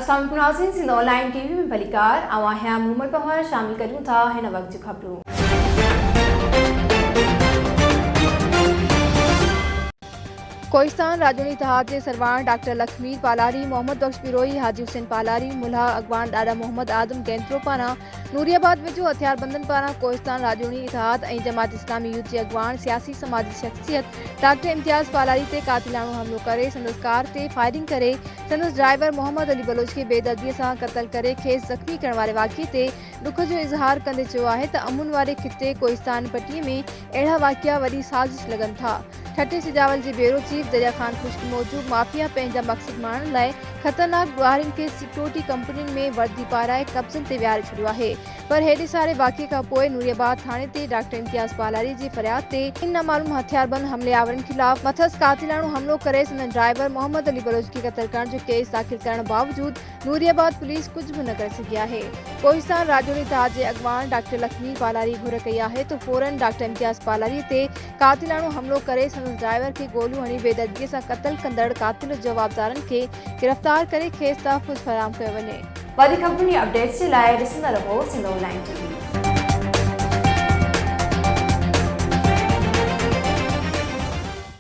अस्सलाम नाज़रीन, Sindh online TV में भलीकार आवां मोहम्मद पहर शामिल करूं था हिन वक्त जो खबरूं। कोहिस्तान राजौनी इतिहाद जे सरवाण डॉक्टर लखमीर पालारी, मोहम्मद बख्श बिरोई, हाजी हुसैन पालारी, मुल्हा अगवान डाडा मोहम्मद आदम गैंत्रो पारां नूरियाबाद वेझो हथियारबंदन पारां कोहिस्तान राजौनी इतिहाद ऐं जमात इस्लामी यूथ जे अगवान सियासी समाजी शख्सियत डॉक्टर इम्तियाज़ पालारी ते कातिलाणो हमलो करे संदसि कार ते फायरिंग करे संदसि ड्राइवर मोहम्मद अली बलोच खे बेदर्दीअ सां क़त्ल करे खेसि ज़ख़्मी करण वारे वाक़िए ते दुख जो इज़हार कंदे चयो आहे त अमुन वारे खिते कोहिस्तान पट्टीअ में अहिड़ा वाक़िया वॾी साज़िश लॻनि था। ठटे सिजावल जे ब्यूरो चीफ दरिया खान खुश्क मौजूद माफिया पंहिंजा मक़सद माणण लाइ ख़तरनाक ॾुहारियुनि खे सिक्योरिटी कंपनियुनि में वर्दी पाराए कब्ज़नि ते विहारे छॾियो आहे। पर हेॾे सारे वाक़िए खां पोइ नूरियाबाद थाणे ते डॉक्टर इम्तियाज़ पालारी जी फरियाद ते इन नामालूम हथियारबंद हमलेआवरनि खिलाफ़ मथस कातिलाणो हमलो करे संदन ड्राइवर मोहम्मद अली बलोच खे क़त्ल करण जो केस दाख़िल करण बावजूद नूरियाबाद पुलिस कुछ भी न करे सघी आहे। कोहिस्तान राजौनी इतिहाद जे अगवान डॉक्टर लखमीर पालारी घुर कई आहे त फौरन डॉक्टर इम्तियाज़ पालारी ते कातिलाणो हमलो करे संदन ड्राइवर खे गोलियूं हणी बेदर्दीअ सां क़त्ल कंदड़ कातिल जवाबदारनि खे गिरफ़्तार करे खेसि तहफ़्फ़ुज़ फराहम कयो वञे। वधीक खबरुनि जी अपडेट्स जे लाइ ॾिसंदा रहो सिंध ऑनलाइन टीवी।